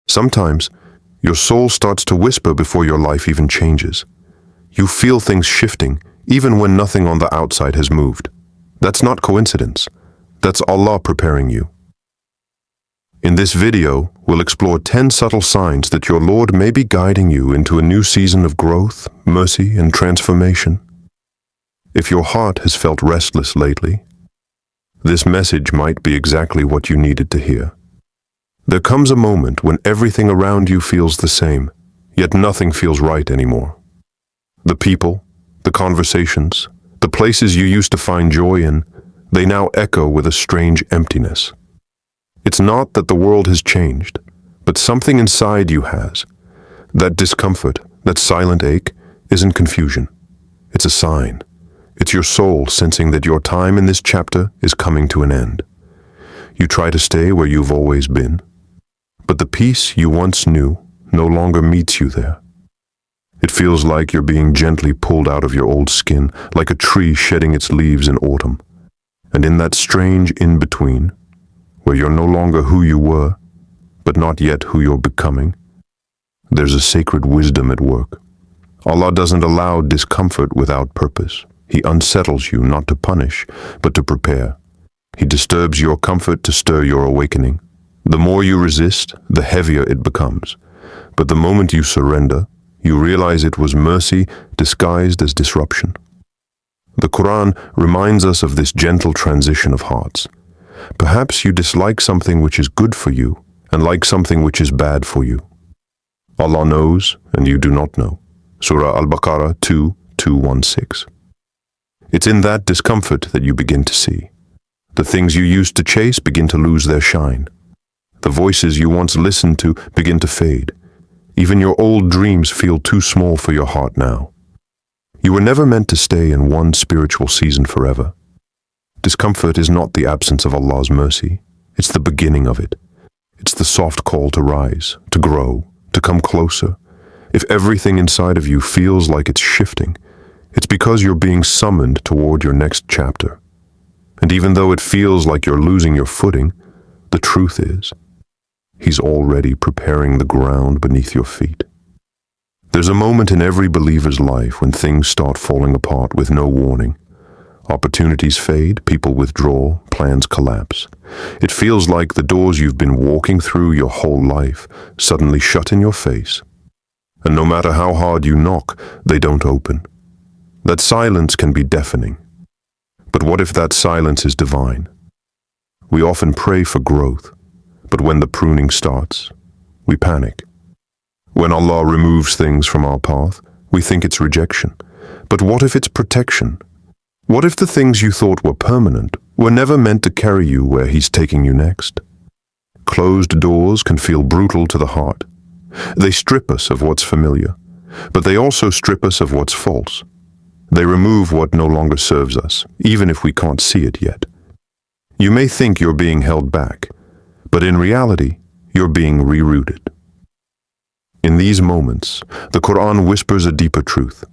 Sometimes, your soul starts to whisper before your life even changes. You feel things shifting, even when nothing on the outside has moved. That's not coincidence. That's Allah preparing you. In this video, we'll explore 10 subtle signs that your Lord may be guiding you into a new season of growth, mercy, and transformation. If your heart has felt restless lately, this message might be exactly what you needed to hear. There comes a moment when everything around you feels the same, yet nothing feels right anymore. The people, the conversations, the places you used to find joy in, they now echo with a strange emptiness. It's not that the world has changed, but something inside you has. That discomfort, that silent ache, isn't confusion. It's a sign. It's your soul sensing that your time in this chapter is coming to an end. You try to stay where you've always been, but the peace you once knew no longer meets you there. It feels like you're being gently pulled out of your old skin, like a tree shedding its leaves in autumn. And in that strange in-between, where you're no longer who you were, but not yet who you're becoming, there's a sacred wisdom at work. Allah doesn't allow discomfort without purpose. He unsettles you not to punish, but to prepare. He disturbs your comfort to stir your awakening. The more you resist, the heavier it becomes. But the moment you surrender, you realize it was mercy disguised as disruption. The Quran reminds us of this gentle transition of hearts. Perhaps you dislike something which is good for you and like something which is bad for you. Allah knows and you do not know. Surah Al-Baqarah 2:216. It's in that discomfort that you begin to see. The things you used to chase begin to lose their shine. The voices you once listened to begin to fade. Even your old dreams feel too small for your heart now. You were never meant to stay in one spiritual season forever. Discomfort is not the absence of Allah's mercy. It's the beginning of it. It's the soft call to rise, to grow, to come closer. If everything inside of you feels like it's shifting, it's because you're being summoned toward your next chapter. And even though it feels like you're losing your footing, the truth is, He's already preparing the ground beneath your feet. There's a moment in every believer's life when things start falling apart with no warning. Opportunities fade, people withdraw, plans collapse. It feels like the doors you've been walking through your whole life suddenly shut in your face. And no matter how hard you knock, they don't open. That silence can be deafening. But what if that silence is divine? We often pray for growth, but when the pruning starts, we panic. When Allah removes things from our path, we think it's rejection. But what if it's protection? What if the things you thought were permanent were never meant to carry you where He's taking you next? Closed doors can feel brutal to the heart. They strip us of what's familiar, but they also strip us of what's false. They remove what no longer serves us, even if we can't see it yet. You may think you're being held back, but in reality, you're being rerouted. In these moments, the Quran whispers a deeper truth.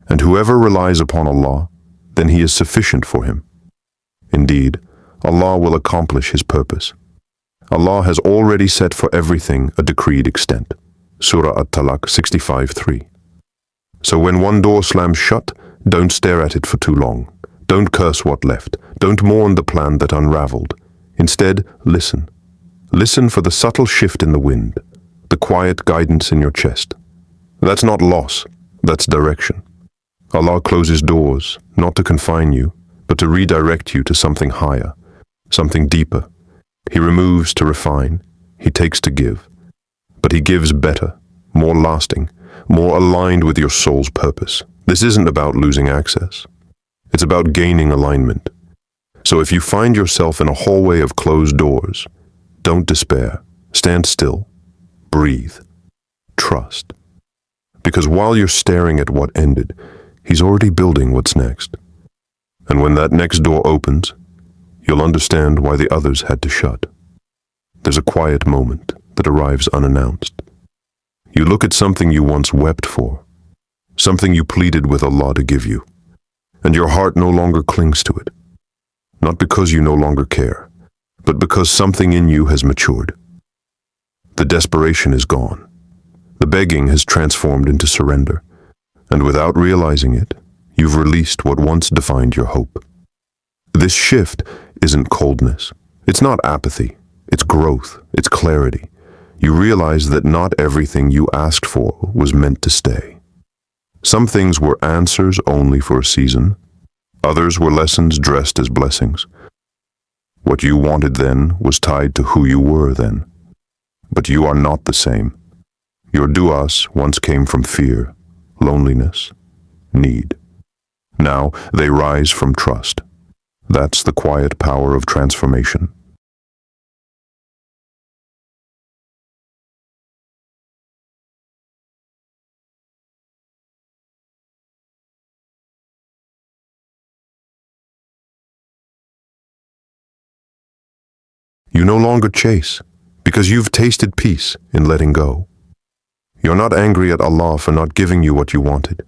And whoever relies upon Allah, then He is sufficient for him. Indeed, Allah will accomplish His purpose. Allah has already set for everything a decreed extent. Surah At-Talaq 65:3. So when one door slams shut, don't stare at it for too long. Don't curse what left. Don't mourn the plan that unraveled. Instead, listen. Listen for the subtle shift in the wind, the quiet guidance in your chest. That's not loss, that's direction. Allah closes doors, not to confine you, but to redirect you to something higher, something deeper. He removes to refine, He takes to give. But He gives better, more lasting, more aligned with your soul's purpose. This isn't about losing access. It's about gaining alignment. So if you find yourself in a hallway of closed doors, don't despair. Stand still. Breathe. Trust. Because while you're staring at what ended, He's already building what's next. And when that next door opens, you'll understand why the others had to shut. There's a quiet moment that arrives unannounced. You look at something you once wept for, something you pleaded with Allah to give you, and your heart no longer clings to it. Not because you no longer care, but because something in you has matured. The desperation is gone. The begging has transformed into surrender, and without realizing it, you've released what once defined your hope. This shift isn't coldness. It's not apathy. It's growth. It's clarity. You realize that not everything you asked for was meant to stay. Some things were answers only for a season. Others were lessons dressed as blessings. What you wanted then was tied to who you were then. But you are not the same. Your du'as once came from fear, loneliness, need. Now they rise from trust. That's the quiet power of transformation. You no longer chase, because you've tasted peace in letting go. You're not angry at Allah for not giving you what you wanted.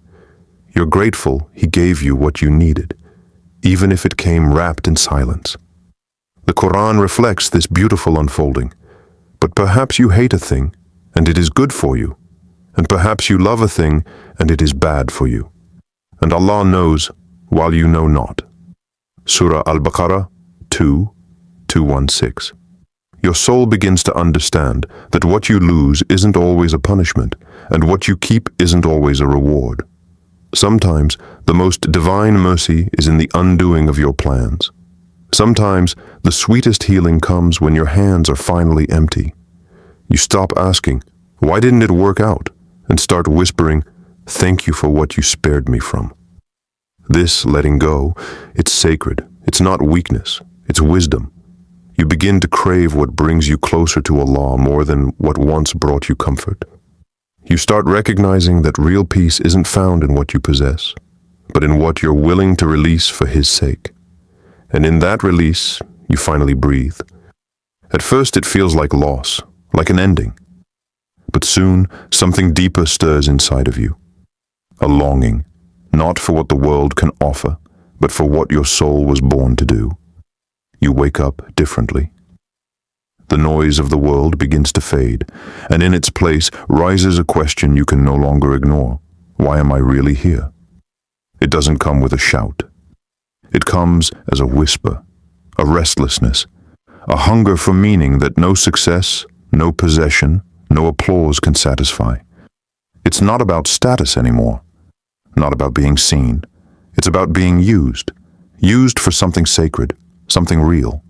You're grateful He gave you what you needed, even if it came wrapped in silence. The Quran reflects this beautiful unfolding. But perhaps you hate a thing, and it is good for you. And perhaps you love a thing, and it is bad for you. And Allah knows, while you know not. Surah Al-Baqarah 2:216. Your soul begins to understand that what you lose isn't always a punishment, and what you keep isn't always a reward. Sometimes the most divine mercy is in the undoing of your plans. Sometimes the sweetest healing comes when your hands are finally empty. You stop asking, "Why didn't it work out?" and start whispering, "Thank you for what you spared me from." This letting go, it's sacred. It's not weakness, it's wisdom. You begin to crave what brings you closer to Allah more than what once brought you comfort. You start recognizing that real peace isn't found in what you possess, but in what you're willing to release for His sake. And in that release, you finally breathe. At first it feels like loss, like an ending. But soon, something deeper stirs inside of you. A longing, not for what the world can offer, but for what your soul was born to do. You wake up differently. The noise of the world begins to fade, and in its place rises a question you can no longer ignore. Why am I really here? It doesn't come with a shout. It comes as a whisper, a restlessness, a hunger for meaning that no success, no possession, no applause can satisfy. It's not about status anymore, not about being seen. It's about being used for something sacred, something real.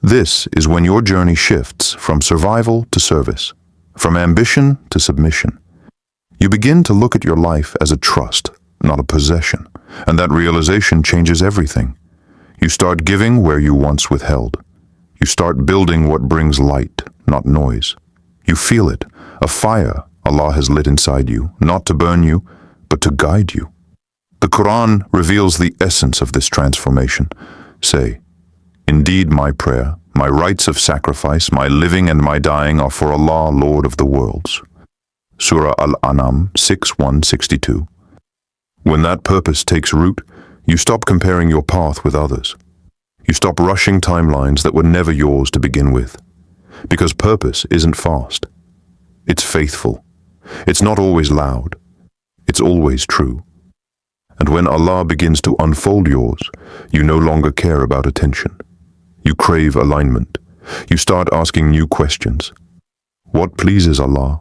This is when your journey shifts from survival to service, from ambition to submission. You begin to look at your life as a trust, not a possession, and that realization changes everything. You start giving where you once withheld. You start building what brings light, not noise. You feel it, a fire Allah has lit inside you, not to burn you, but to guide you. The Quran reveals the essence of this transformation. Say, "Indeed my prayer, my rites of sacrifice, my living and my dying are for Allah, Lord of the worlds." Surah Al-An'am 6:162. When that purpose takes root, you stop comparing your path with others. You stop rushing timelines that were never yours to begin with. Because purpose isn't fast. It's faithful. It's not always loud. It's always true. And when Allah begins to unfold yours, you no longer care about attention. You crave alignment. You start asking new questions. What pleases Allah?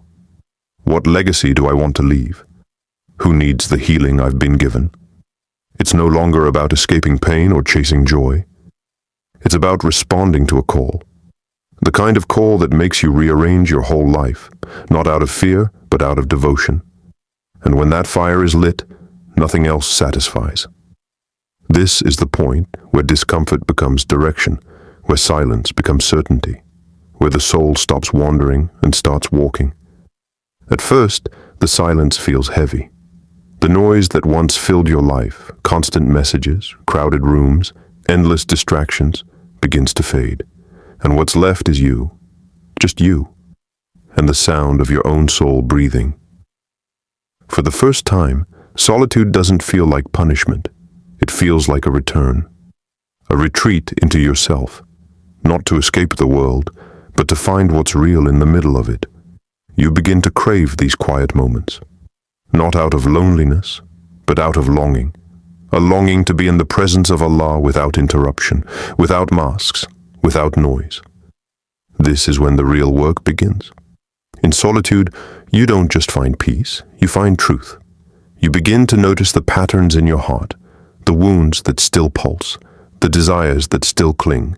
What legacy do I want to leave? Who needs the healing I've been given? It's no longer about escaping pain or chasing joy. It's about responding to a call. The kind of call that makes you rearrange your whole life, not out of fear, but out of devotion. And when that fire is lit, nothing else satisfies. This is the point where discomfort becomes direction, where silence becomes certainty, where the soul stops wandering and starts walking. At first, the silence feels heavy. The noise that once filled your life, constant messages, crowded rooms, endless distractions, begins to fade. And what's left is you, just you, and the sound of your own soul breathing. For the first time, solitude doesn't feel like punishment. It feels like a return, a retreat into yourself, not to escape the world, but to find what's real in the middle of it. You begin to crave these quiet moments, not out of loneliness, but out of longing. A longing to be in the presence of Allah without interruption, without masks, without noise. This is when the real work begins. In solitude, you don't just find peace, you find truth. You begin to notice the patterns in your heart, the wounds that still pulse, the desires that still cling.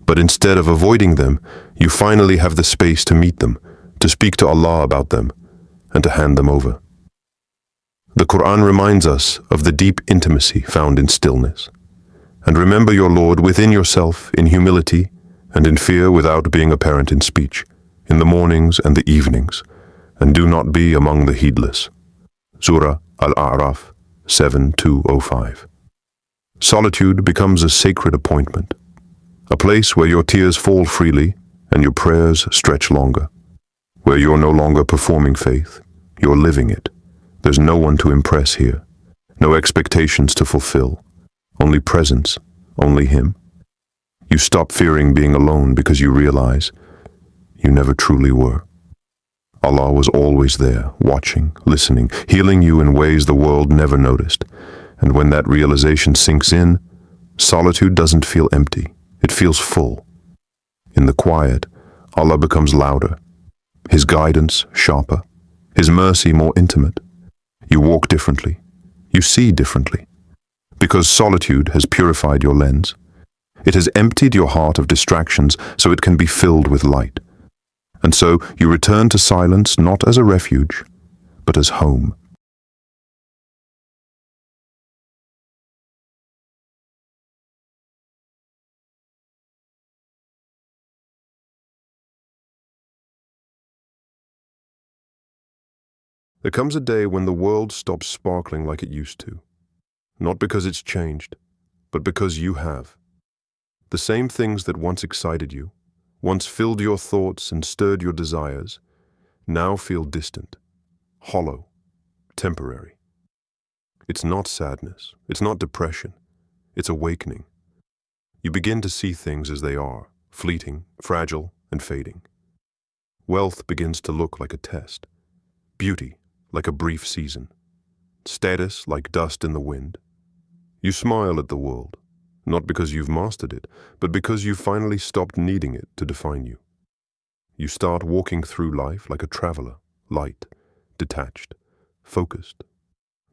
But instead of avoiding them, you finally have the space to meet them, to speak to Allah about them, and to hand them over. The Quran reminds us of the deep intimacy found in stillness. And remember your Lord within yourself in humility and in fear without being apparent in speech, in the mornings and the evenings, and do not be among the heedless. Surah Al-A'raf 7:205. Solitude becomes a sacred appointment, a place where your tears fall freely and your prayers stretch longer, where you're no longer performing faith, you're living it. There's no one to impress here, no expectations to fulfill, only presence, only Him. You stop fearing being alone because you realize you never truly were. Allah was always there, watching, listening, healing you in ways the world never noticed. And when that realization sinks in, solitude doesn't feel empty, it feels full. In the quiet, Allah becomes louder, His guidance sharper, His mercy more intimate. You walk differently, you see differently, because solitude has purified your lens. It has emptied your heart of distractions so it can be filled with light. And so you return to silence not as a refuge, but as home. There comes a day when the world stops sparkling like it used to, not because it's changed, but because you have. The same things that once excited you, once filled your thoughts and stirred your desires, now feel distant, hollow, temporary. It's not sadness, it's not depression, it's awakening. You begin to see things as they are, fleeting, fragile, and fading. Wealth begins to look like a test, beauty like a brief season, status like dust in the wind. You smile at the world, not because you've mastered it, but because you've finally stopped needing it to define you. You start walking through life like a traveler, light, detached, focused.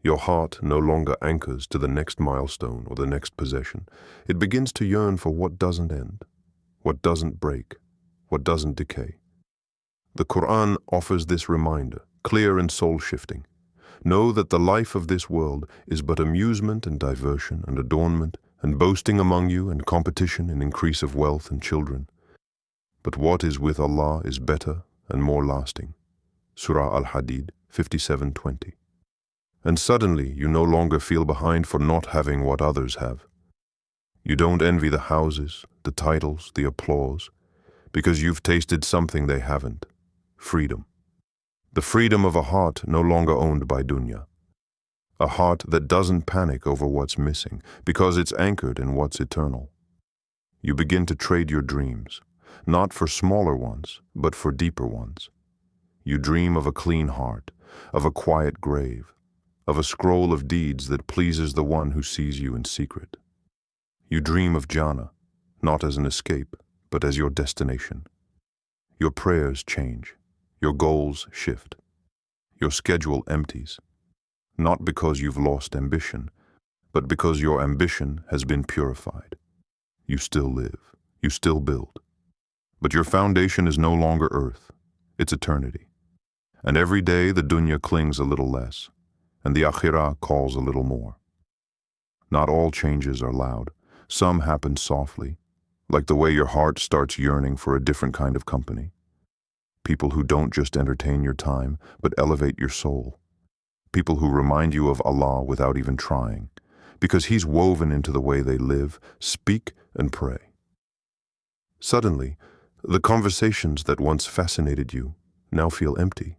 Your heart no longer anchors to the next milestone or the next possession. It begins to yearn for what doesn't end, what doesn't break, what doesn't decay. The Quran offers this reminder, clear and soul-shifting. Know that the life of this world is but amusement and diversion and adornment and boasting among you and competition in increase of wealth and children. But what is with Allah is better and more lasting. Surah Al-Hadid 57:20. And suddenly you no longer feel behind for not having what others have. You don't envy the houses, the titles, the applause, because you've tasted something they haven't: freedom. The freedom of a heart no longer owned by dunya. A heart that doesn't panic over what's missing, because it's anchored in what's eternal. You begin to trade your dreams, not for smaller ones, but for deeper ones. You dream of a clean heart, of a quiet grave, of a scroll of deeds that pleases the one who sees you in secret. You dream of Jannah, not as an escape, but as your destination. Your prayers change, your goals shift, your schedule empties, not because you've lost ambition, but because your ambition has been purified. You still live, you still build, but your foundation is no longer earth, it's eternity. And every day the dunya clings a little less, and the akhirah calls a little more. Not all changes are loud. Some happen softly, like the way your heart starts yearning for a different kind of company. People who don't just entertain your time, but elevate your soul. People who remind you of Allah without even trying, because He's woven into the way they live, speak, and pray. Suddenly, the conversations that once fascinated you now feel empty.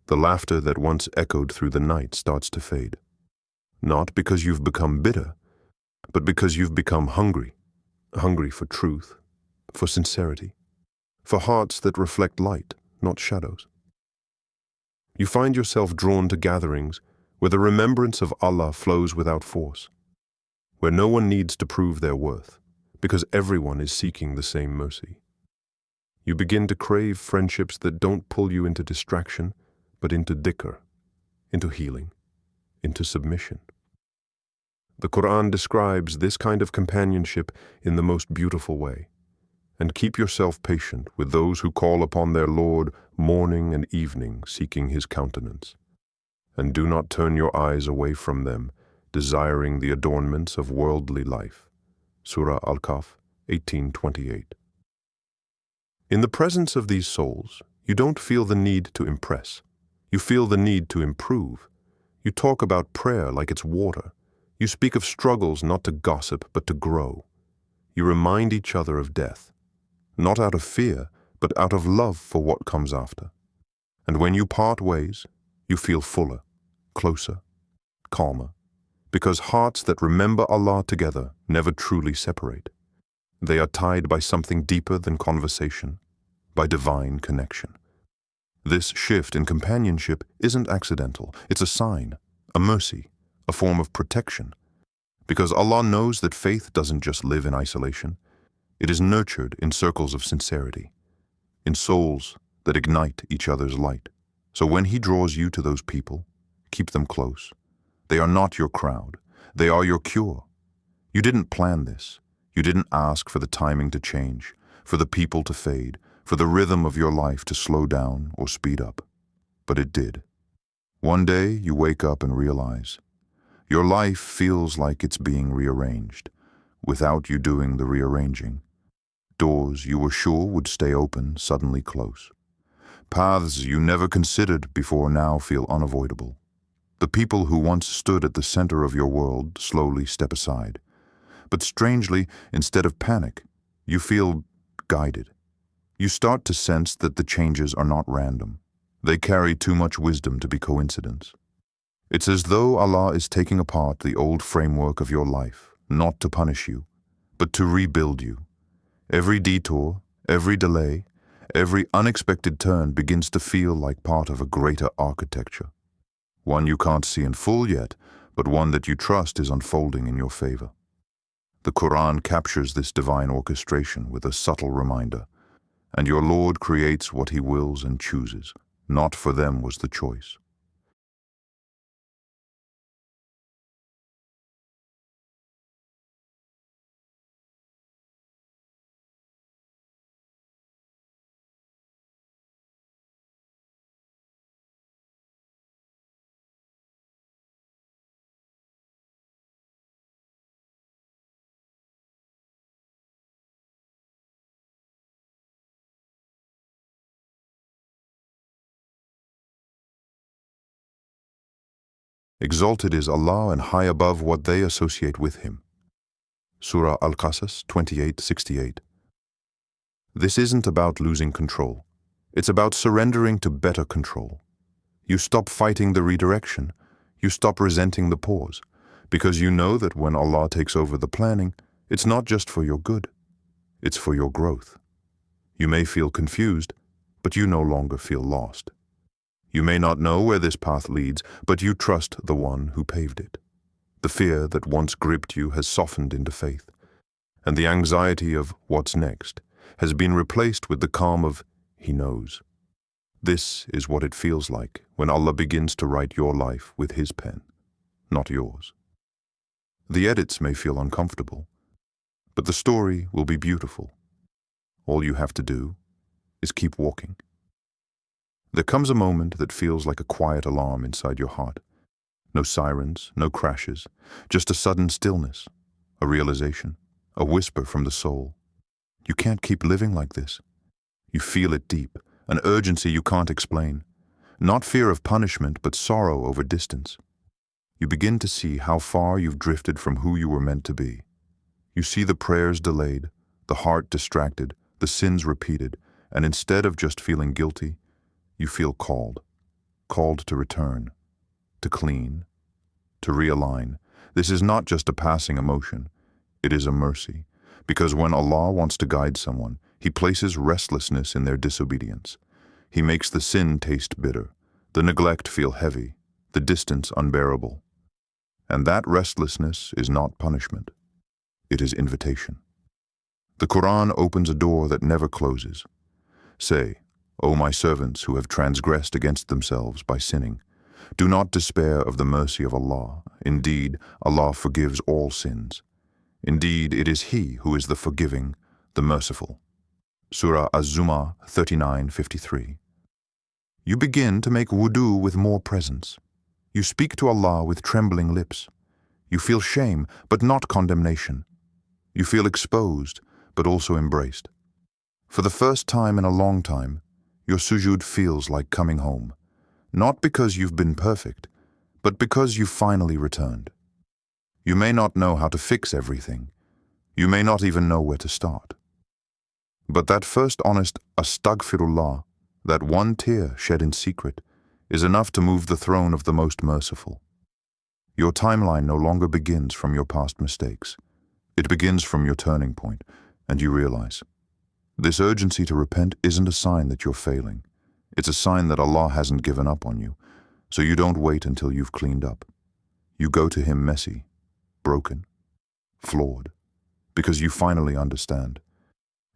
The laughter that once echoed through the night starts to fade. Not because you've become bitter, but because you've become hungry. Hungry for truth, for sincerity, for hearts that reflect light, not shadows. You find yourself drawn to gatherings where the remembrance of Allah flows without force, where no one needs to prove their worth, because everyone is seeking the same mercy. You begin to crave friendships that don't pull you into distraction, but into dhikr, into healing, into submission. The Quran describes this kind of companionship in the most beautiful way. And keep yourself patient with those who call upon their Lord morning and evening, seeking His countenance. And do not turn your eyes away from them, desiring the adornments of worldly life. Surah Al-Kahf 18:28. In the presence of these souls, you don't feel the need to impress. You feel the need to improve. You talk about prayer like it's water. You speak of struggles not to gossip, but to grow. You remind each other of death, not out of fear, but out of love for what comes after. And when you part ways, you feel fuller, closer, calmer, because hearts that remember Allah together never truly separate. They are tied by something deeper than conversation, by divine connection. This shift in companionship isn't accidental. It's a sign, a mercy, a form of protection. Because Allah knows that faith doesn't just live in isolation. It is nurtured in circles of sincerity, in souls that ignite each other's light. So when He draws you to those people, keep them close. They are not your crowd. They are your cure. You didn't plan this. You didn't ask for the timing to change, for the people to fade, for the rhythm of your life to slow down or speed up. But it did. One day you wake up and realize your life feels like it's being rearranged, without you doing the rearranging. Doors you were sure would stay open suddenly close. Paths you never considered before now feel unavoidable. The people who once stood at the center of your world slowly step aside. But strangely, instead of panic, you feel guided. You start to sense that the changes are not random. They carry too much wisdom to be coincidence. It's as though Allah is taking apart the old framework of your life, not to punish you, but to rebuild you. Every detour, every delay, every unexpected turn begins to feel like part of a greater architecture. One you can't see in full yet, but one that you trust is unfolding in your favor. The Quran captures this divine orchestration with a subtle reminder. And your Lord creates what He wills and chooses. Not for them was the choice. Exalted is Allah and high above what they associate with Him. Surah Al-Qasas 28:68. This isn't about losing control. It's about surrendering to better control. You stop fighting the redirection. You stop resenting the pause, because you know that when Allah takes over the planning, it's not just for your good. It's for your growth. You may feel confused, but you no longer feel lost. You may not know where this path leads, but you trust the one who paved it. The fear that once gripped you has softened into faith, and the anxiety of what's next has been replaced with the calm of He knows. This is what it feels like when Allah begins to write your life with His pen, not yours. The edits may feel uncomfortable, but the story will be beautiful. All you have to do is keep walking. There comes a moment that feels like a quiet alarm inside your heart. No sirens, no crashes, just a sudden stillness, a realization, a whisper from the soul. You can't keep living like this. You feel it deep, an urgency you can't explain. Not fear of punishment, but sorrow over distance. You begin to see how far you've drifted from who you were meant to be. You see the prayers delayed, the heart distracted, the sins repeated, and instead of just feeling guilty, you feel called to return, to clean, to realign. This is not just a passing emotion, it is a mercy, because when Allah wants to guide someone, He places restlessness in their disobedience. He makes the sin taste bitter, the neglect feel heavy, the distance unbearable. And that restlessness is not punishment. It is invitation. The Quran opens a door that never closes. Say, O my servants who have transgressed against themselves by sinning, do not despair of the mercy of Allah. Indeed, Allah forgives all sins. Indeed, it is He who is the forgiving, the merciful. Surah Az-Zumar 39:53. You begin to make wudu with more presence. You speak to Allah with trembling lips. You feel shame, but not condemnation. You feel exposed, but also embraced. For the first time in a long time, your sujood feels like coming home, not because you've been perfect, but because you've finally returned. You may not know how to fix everything. You may not even know where to start. But that first honest astaghfirullah, that one tear shed in secret, is enough to move the throne of the most merciful. Your timeline no longer begins from your past mistakes. It begins from your turning point, and you realize, this urgency to repent isn't a sign that you're failing. It's a sign that Allah hasn't given up on you, so you don't wait until you've cleaned up. You go to Him messy, broken, flawed, because you finally understand.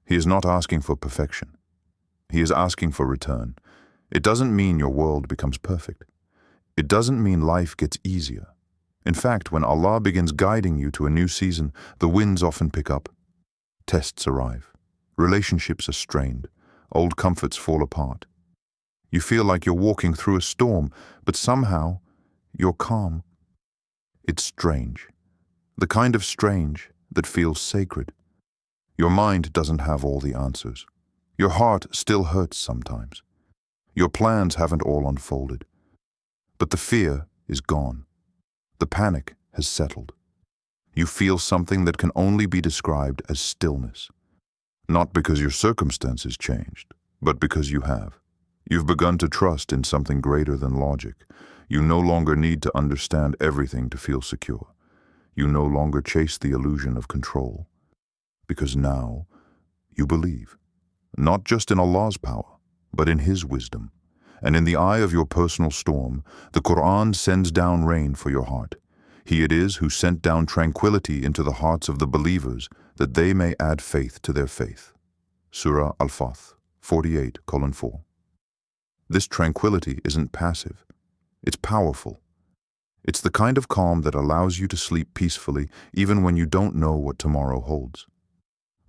He is not asking for perfection. He is asking for return. It doesn't mean your world becomes perfect. It doesn't mean life gets easier. In fact, when Allah begins guiding you to a new season, the winds often pick up. Tests arrive. Relationships are strained. Old comforts fall apart. You feel like you're walking through a storm, but somehow you're calm. It's strange. The kind of strange that feels sacred. Your mind doesn't have all the answers. Your heart still hurts sometimes. Your plans haven't all unfolded. But the fear is gone. The panic has settled. You feel something that can only be described as stillness. Not because your circumstances changed, but because you have. You've begun to trust in something greater than logic. You no longer need to understand everything to feel secure. You no longer chase the illusion of control. Because now you believe, not just in Allah's power, but in His wisdom. And in the eye of your personal storm, the Quran sends down rain for your heart. He it is who sent down tranquility into the hearts of the believers, that they may add faith to their faith. Surah Al-Fath 48:4. This tranquility isn't passive. It's powerful. It's the kind of calm that allows you to sleep peacefully even when you don't know what tomorrow holds.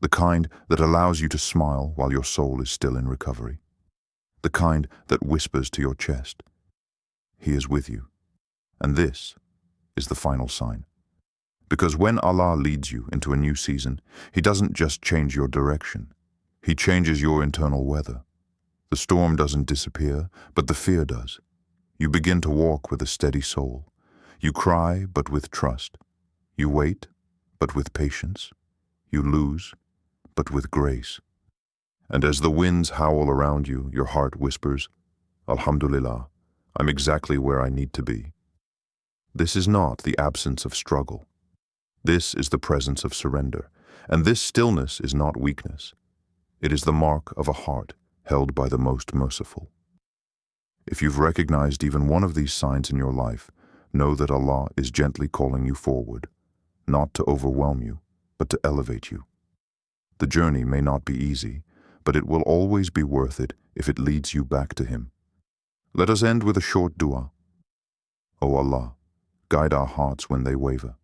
The kind that allows you to smile while your soul is still in recovery. The kind that whispers to your chest, He is with you. And this is the final sign. Because when Allah leads you into a new season, He doesn't just change your direction. He changes your internal weather. The storm doesn't disappear, but the fear does. You begin to walk with a steady soul. You cry, but with trust. You wait, but with patience. You lose, but with grace. And as the winds howl around you, your heart whispers, Alhamdulillah, I'm exactly where I need to be. This is not the absence of struggle. This is the presence of surrender. And this stillness is not weakness. It is the mark of a heart held by the most merciful. If you've recognized even one of these signs in your life, know that Allah is gently calling you forward, not to overwhelm you, but to elevate you. The journey may not be easy, but it will always be worth it if it leads you back to Him. Let us end with a short dua. O Allah, guide our hearts when they waver.